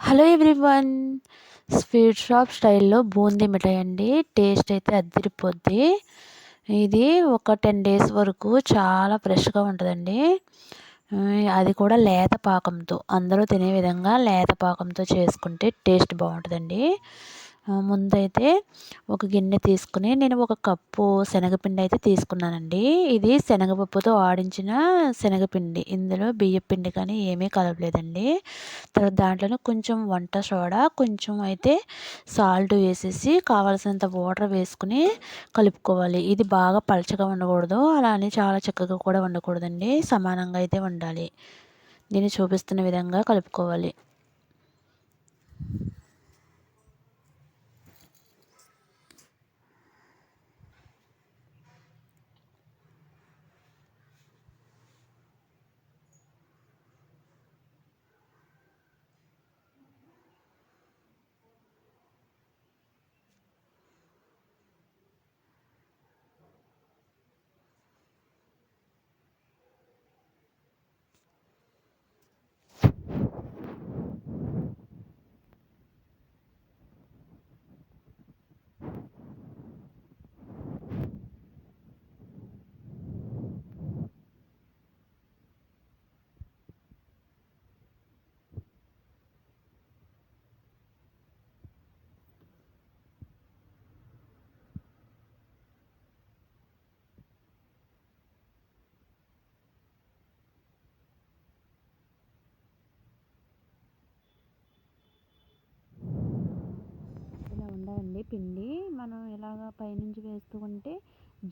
Hello everyone. Sweet shop స్టైల్‌లో బూందీ మిఠాయి అండి. Taste అయితే అద్దిరిపోద్ది. ఇది ఒక 10 డేస్ వరకు చాలా ఫ్రెష్‌గా ఉంటదండి. అది కూడా లేత పాకంతో. అందరూ తినే విధంగా లేత పాకంతో చేసుకుంటే టేస్ట్ బావుంటదండి. ముందైతే ఒక గిన్నె తీసుకొని నేను ఒక కప్పు శనగపిండి అయితే తీసుకున్నానండి. ఇది శనగపప్పుతో ఆడించిన శనగపిండి. ఇందులో బియ్యపిండి కానీ ఏమీ కలపలేదండి. తర్వాత దాంట్లోనే కొంచెం వంట సోడా, కొంచెం అయితే సాల్ట్ వేసేసి కావాల్సినంత వాటర్ వేసుకొని కలుపుకోవాలి. ఇది బాగా పలచగా ఉండకూడదు. అలా అని చాలా చిక్కగా కూడా ఉండకూడదండి. సమానంగా అయితే ఉండాలి. దీన్ని చూపిస్తున్న విధంగా కలుపుకోవాలి. ఇలా ఉండాలండి పిండి. మనం ఇలాగ పైనుంచి వేస్తూ ఉంటే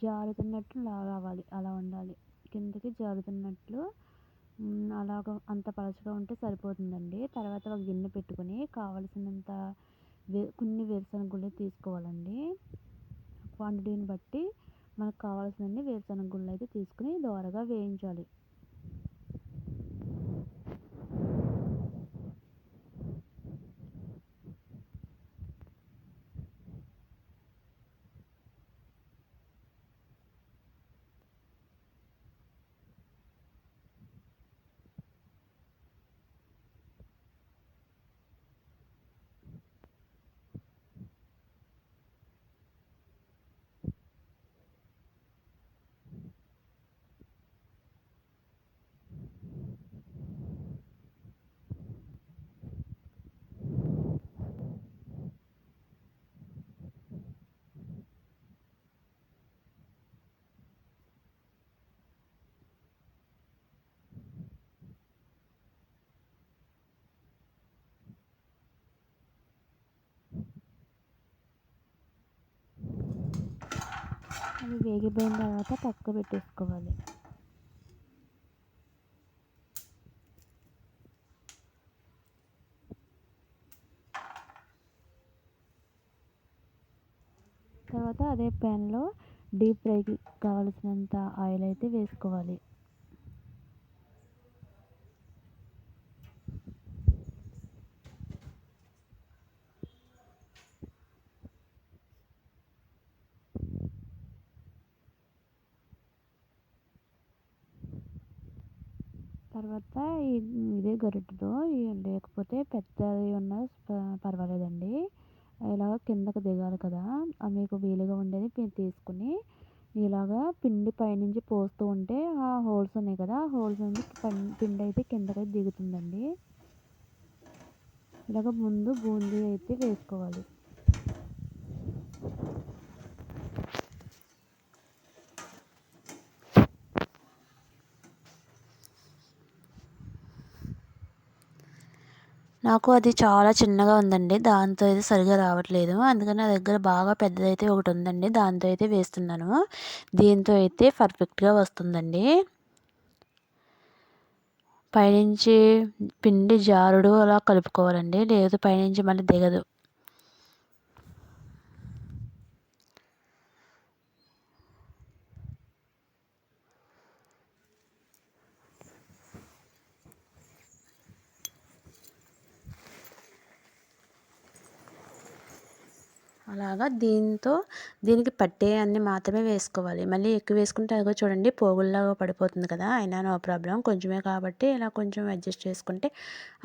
జారుతున్నట్లు రావాలి. అలా ఉండాలి. కిందకి జారుతున్నట్లు అలాగ అంత పలచగా ఉంటే సరిపోతుందండి. తర్వాత ఒక గిన్నె పెట్టుకొని కావలసినంత కొన్ని వేరుశనగ గుళ్ళు తీసుకోవాలండి. క్వాంటిటీని బట్టి మనకు కావాల్సినన్ని వేరుశనగ గుళ్ళు అయితే తీసుకుని దోరగా వేయించాలి. అవి వేగిపోయిన తర్వాత పక్క పెట్టేసుకోవాలి. తర్వాత అదే ప్యాన్లో డీప్ ఫ్రైకి కావలసినంత ఆయిల్ అయితే వేసుకోవాలి. తర్వాత ఇదే గరిటెతో లేకపోతే పెద్దది ఉన్న పర్వాలేదండి. ఇలాగ కిందకు దిగాలి కదా, మీకు వీలుగా ఉండేది మీరు తీసుకుని ఇలాగా పిండి పైనుంచి పోస్తూ ఉంటే ఆ హోల్స్ ఉన్నాయి కదా, ఆ హోల్స్ నుంచి పిండి అయితే కిందకైతే దిగుతుందండి. ఇలాగ ముందు బూందీ అయితే వేసుకోవాలి. నాకు అది చాలా చిన్నగా ఉందండి. దాంతో అయితే సరిగ్గా రావట్లేదు. అందుకని నా దగ్గర బాగా పెద్దదైతే ఒకటి ఉందండి. దాంతో అయితే వేస్తున్నాను. దీంతో అయితే పర్ఫెక్ట్గా వస్తుందండి. పైనుంచి పిండి జారుడు అలా కలుపుకోవాలండి. లేదు పైనుంచి మళ్ళీ దిగదు. అలాగా దీనికి పట్టే అన్ని మాత్రమే వేసుకోవాలి. మళ్ళీ ఎక్కువ వేసుకుంటే అదిగో చూడండి పోగుల్లాగా పడిపోతుంది కదా, అయినా నో ప్రాబ్లం. కొంచెమే కాబట్టి ఇలా కొంచెం అడ్జస్ట్ చేసుకుంటే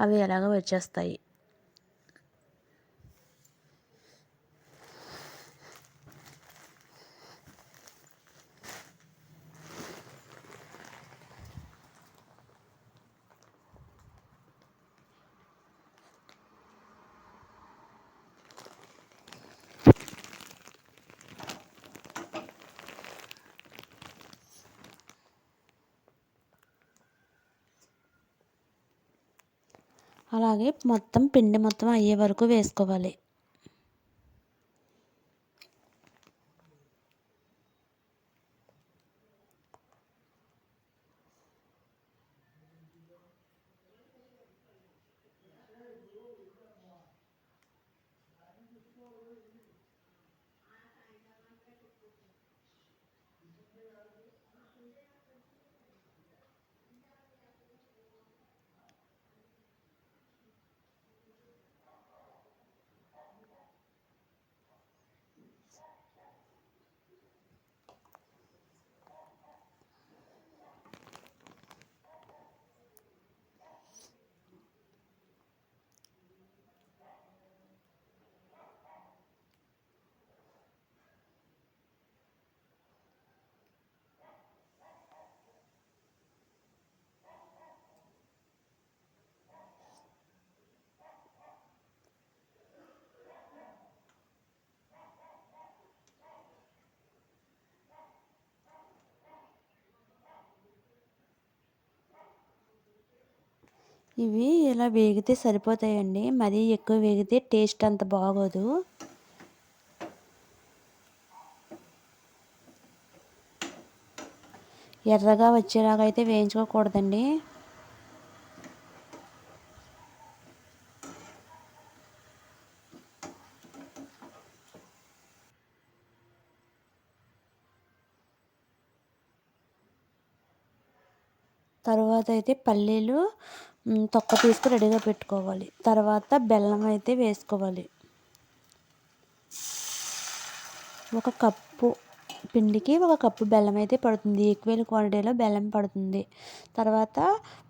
అవి ఎలాగో వచ్చేస్తాయి. అలాగే మొత్తం పిండి మొత్తం అయ్యే వరకు వేసుకోవాలి. ఇవి ఇలా వేగితే సరిపోతాయండి, మరీ ఎక్కువ వేగితే టేస్ట్ అంత బాగోదు. ఎర్రగా వచ్చేలాగా అయితే వేయించుకోకూడదండి. తర్వాత అయితే పల్లీలు తొక్క తీసుకు రెడీగా పెట్టుకోవాలి. తర్వాత బెల్లం అయితే వేసుకోవాలి. ఒక కప్పు పిండికి ఒక కప్పు బెల్లం అయితే పడుతుంది. ఈక్వల్ క్వాంటిటీలో బెల్లం పడుతుంది. తర్వాత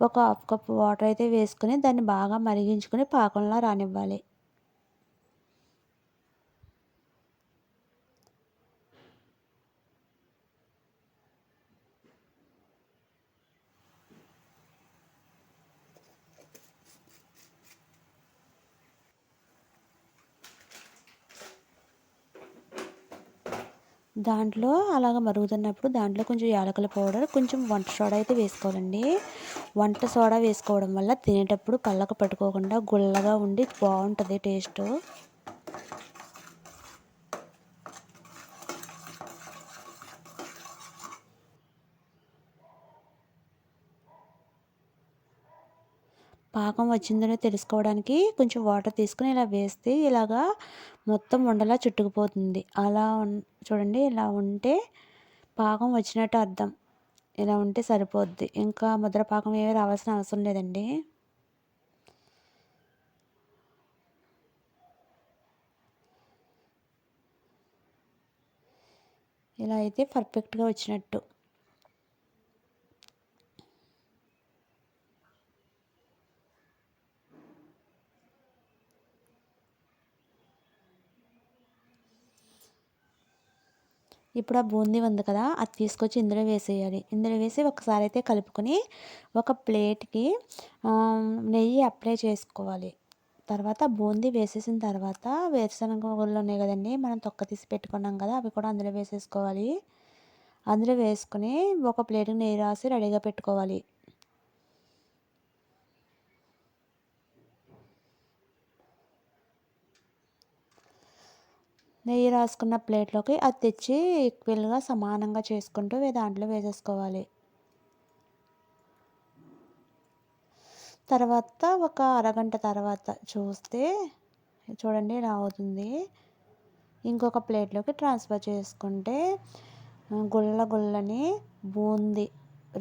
ఒక హాఫ్ కప్ వాటర్ అయితే వేసుకొని దాన్ని బాగా మరిగించుకొని పాకంలా రానివ్వాలి. దాంట్లో అలాగ మరుగుతున్నప్పుడు దాంట్లో కొంచెం యాలకుల పౌడర్, కొంచెం వంట సోడా అయితే వేసుకోవాలండి. వంట సోడా వేసుకోవడం వల్ల తినేటప్పుడు పళ్ళకు పట్టుకోకుండా గుల్లగా ఉండి బాగుంటుంది టేస్ట్. పాకం వచ్చిందని తెలుసుకోవడానికి కొంచెం వాటర్ తీసుకుని ఇలా వేస్తే ఇలాగా మొత్తం ఉండలా చుట్టుకుపోతుంది. అలా చూడండి, ఇలా ఉంటే పాకం వచ్చినట్టు అర్థం. ఇలా ఉంటే సరిపోద్ది. ఇంకా ముద్ర పాకం ఏమీ రావాల్సిన అవసరం లేదండి. ఇలా అయితే పర్ఫెక్ట్గా వచ్చినట్టు. ఇప్పుడు ఆ బూందీ ఉంది కదా, అది తీసుకొచ్చి ఇందులో వేసేయాలి. ఇందులో వేసి ఒకసారి అయితే కలుపుకొని ఒక ప్లేట్కి నెయ్యి అప్లై చేసుకోవాలి. తర్వాత బూందీ వేసేసిన తర్వాత వేరుశనగ గుళ్ళు ఉన్నాయి కదండి, మనం తొక్క తీసి పెట్టుకున్నాం కదా, అవి కూడా అందులో వేసేసుకోవాలి. అందులో వేసుకొని ఒక ప్లేట్కి నెయ్యి రాసి రెడీగా పెట్టుకోవాలి. నెయ్యి రాసుకున్న ప్లేట్లోకి అది తెచ్చి ఈక్వల్గా సమానంగా చేసుకుంటూ దాంట్లో వేసేసుకోవాలి. తర్వాత ఒక అరగంట తర్వాత చూస్తే చూడండి ఇలా అవుతుంది. ఇంకొక ప్లేట్లోకి ట్రాన్స్ఫర్ చేసుకుంటే గుల్ల గుల్లని boondi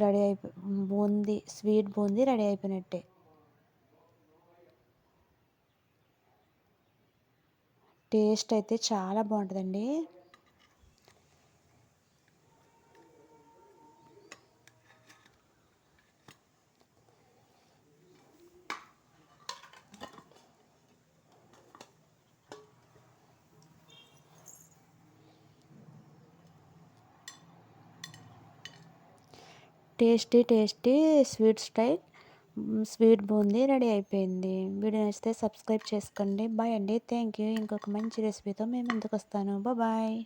ready sweet boondi ready అయిపోయినట్టే. టేస్ట్ అయితే చాలా బాగుంటుందండి. టేస్టీ స్వీట్ బూందీ రెడీ అయిపోయింది. వీడియో నచ్చితే సబ్స్క్రైబ్ చేసుకోండి. బాయ్ అండి, థ్యాంక్ యూ. ఇంకొక మంచి రెసిపీతో మేము ముందుకు వస్తాను. బాయ్.